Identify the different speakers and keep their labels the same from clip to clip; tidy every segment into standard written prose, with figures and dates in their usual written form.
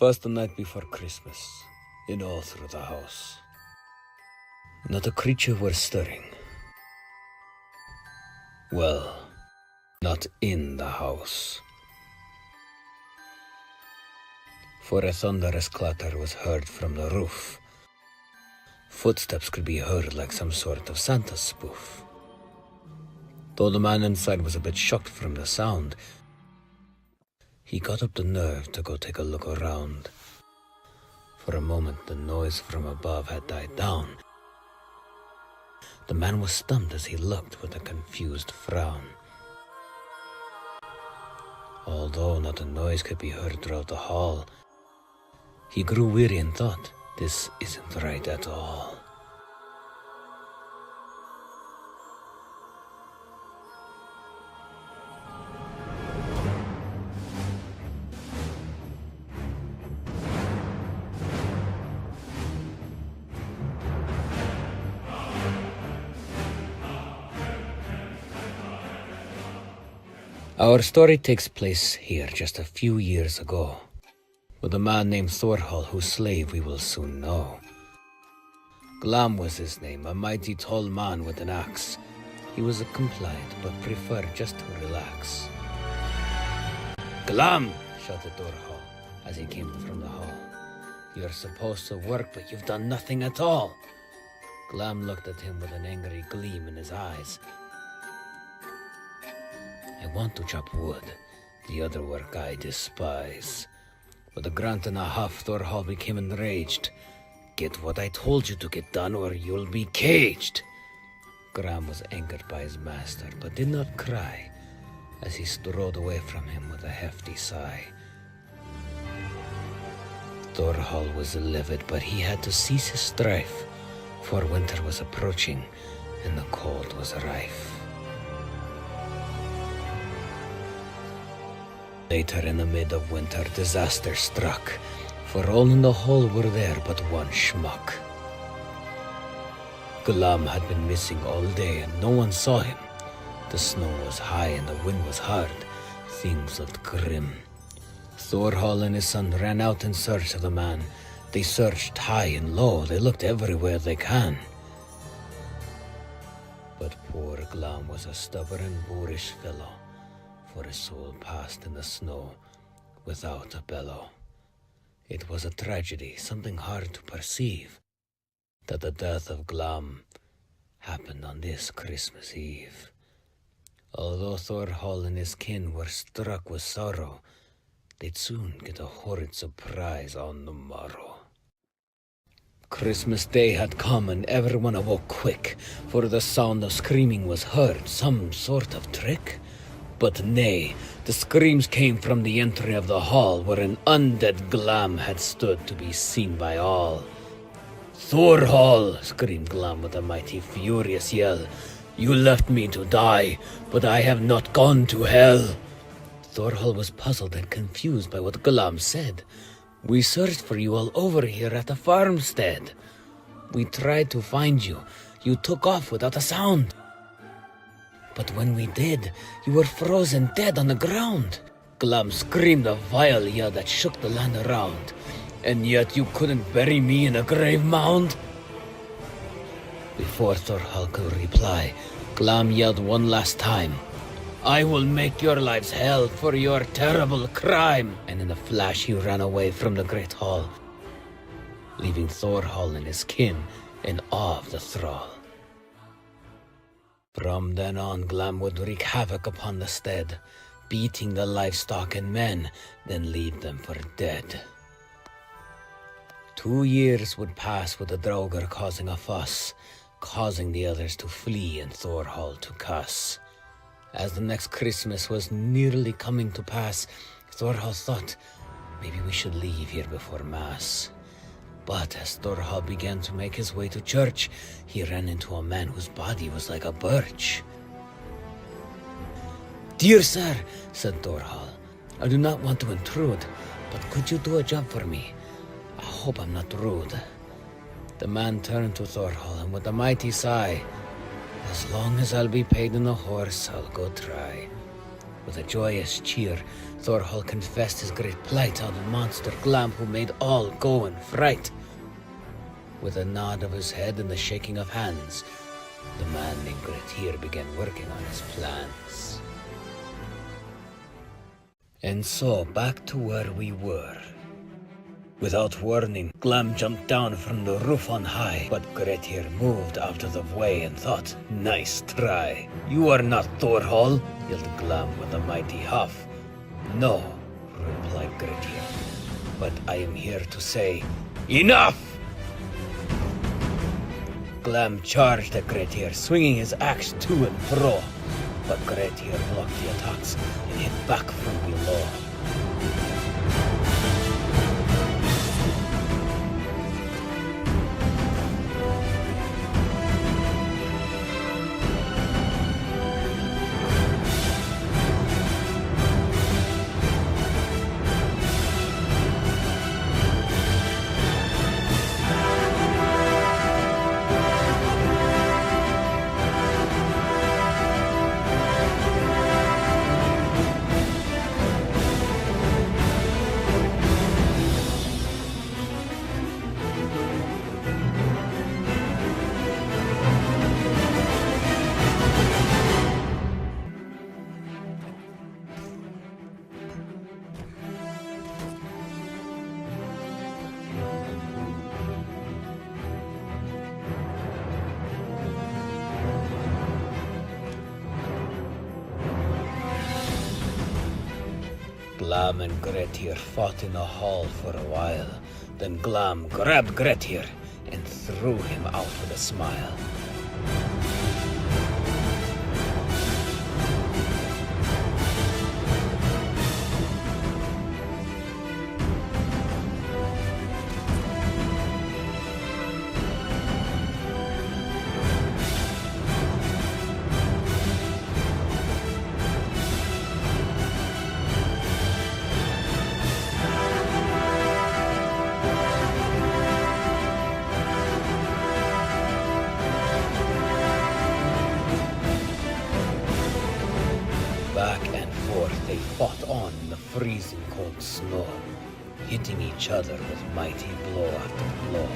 Speaker 1: was the night before Christmas, and all through the house. Not a creature was stirring. Well, not in the house. For a thunderous clatter was heard from the roof. Footsteps could be heard like some sort of Santa spoof. Though the man inside was a bit shocked from the sound, he got up the nerve to go take a look around. For a moment, the noise from above had died down. The man was stunned as he looked with a confused frown. Although not a noise could be heard throughout the hall, he grew weary and thought, this isn't right at all. Our story takes place here just a few years ago, with a man named Thorhall whose slave we will soon know. Glam was his name, a mighty tall man with an axe. He was a compliant, but preferred just to relax. "Glam!" shouted Thorhall as he came from the hall. "You're supposed to work, but you've done nothing at all." Glam looked at him with an angry gleam in his eyes. "I want to chop wood. The other work I despise." With a grunt and a huff, Thorhall became enraged. "Get what I told you to get done, or you'll be caged." Gram was angered by his master, but did not cry, as he strode away from him with a hefty sigh. Thorhall was livid, but he had to cease his strife, for winter was approaching, and the cold was rife. Later in the mid of winter, disaster struck, for all in the hall were there but one schmuck. Glam had been missing all day and no one saw him. The snow was high and the wind was hard. Things looked grim. Thorhall and his son ran out in search of the man. They searched high and low, they looked everywhere they can. But poor Glam was a stubborn, boorish fellow, for his soul passed in the snow without a bellow. It was a tragedy, something hard to perceive, that the death of Glam happened on this Christmas Eve. Although Thorhall and his kin were struck with sorrow, they'd soon get a horrid surprise on the morrow. Christmas Day had come and everyone awoke quick, for the sound of screaming was heard, some sort of trick. But nay, the screams came from the entry of the hall, where an undead Glam had stood to be seen by all. "Thorhall!" screamed Glam with a mighty furious yell. "You left me to die, but I have not gone to hell." Thorhall was puzzled and confused by what Glam said. "We searched for you all over here at the farmstead. We tried to find you. You took off without a sound. But when we did, you were frozen dead on the ground." Glam screamed a vile yell that shook the land around. "And yet you couldn't bury me in a grave mound?" Before Thorhall could reply, Glam yelled one last time, "I will make your lives hell for your terrible crime!" And in a flash he ran away from the great hall, leaving Thorhall and his kin in awe of the thrall. From then on, Glam would wreak havoc upon the stead, beating the livestock and men, then leave them for dead. 2 years would pass with the Draugr causing a fuss, causing the others to flee and Thorhall to cuss. As the next Christmas was nearly coming to pass, Thorhall thought, maybe we should leave here before Mass. But as Thorhall began to make his way to church, he ran into a man whose body was like a birch. "Dear sir," said Thorhall, "I do not want to intrude, but could you do a job for me? I hope I'm not rude." The man turned to Thorhall and with a mighty sigh, "As long as I'll be paid in a horse, I'll go try." With a joyous cheer, Thorhall confessed his great plight on the monster Glam who made all go in fright. With a nod of his head and the shaking of hands, the man named Grettir began working on his plans. And so, back to where we were. Without warning, Glam jumped down from the roof on high, but Grettir moved out of the way and thought, "Nice try. You are not Thorhall," yelled Glam with a mighty huff. "No," replied Grettir, "but I am here to say, enough!" Glam charged at Grettir, swinging his axe to and fro, but Grettir blocked the attacks and hit back from below. Glam and Grettir fought in the hall for a while. Then Glam grabbed Grettir and threw him out with a smile. Back and forth they fought on in the freezing cold snow, hitting each other with mighty blow after blow.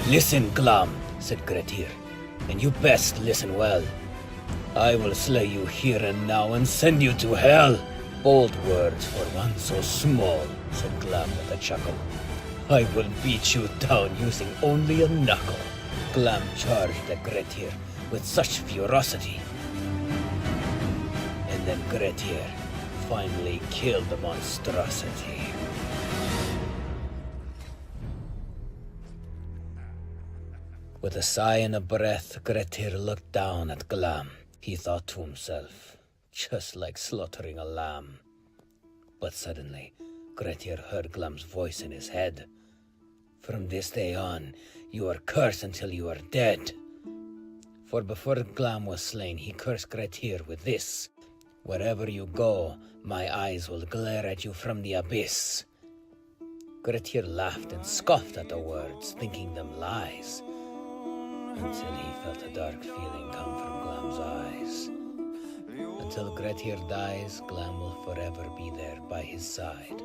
Speaker 1: "Listen, Glam," said Grettir, "and you best listen well. I will slay you here and now and send you to hell." "Bold words for one so small," said Glam with a chuckle. "I will beat you down using only a knuckle." Glam charged at Grettir with such ferocity. And then Grettir finally killed the monstrosity. With a sigh and a breath, Grettir looked down at Glam. He thought to himself, just like slaughtering a lamb. But suddenly, Grettir heard Glam's voice in his head. "From this day on, you are cursed until you are dead." For before Glam was slain, he cursed Grettir with this: "Wherever you go, my eyes will glare at you from the abyss." Grettir laughed and scoffed at the words, thinking them lies, until he felt a dark feeling come from Glam's eyes. Until Grettir dies, Glam will forever be there by his side,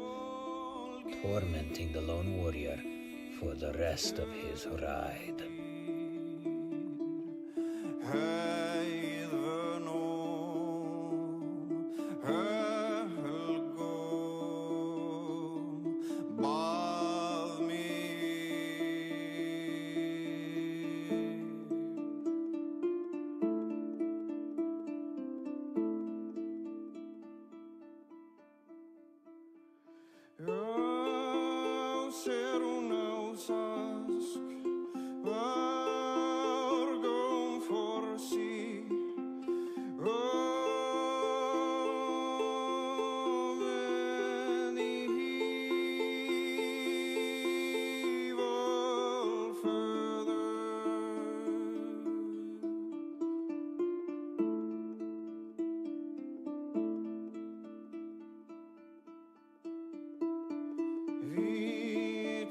Speaker 1: tormenting the lone warrior for the rest of his ride.
Speaker 2: Jag ser hon oss ask Vi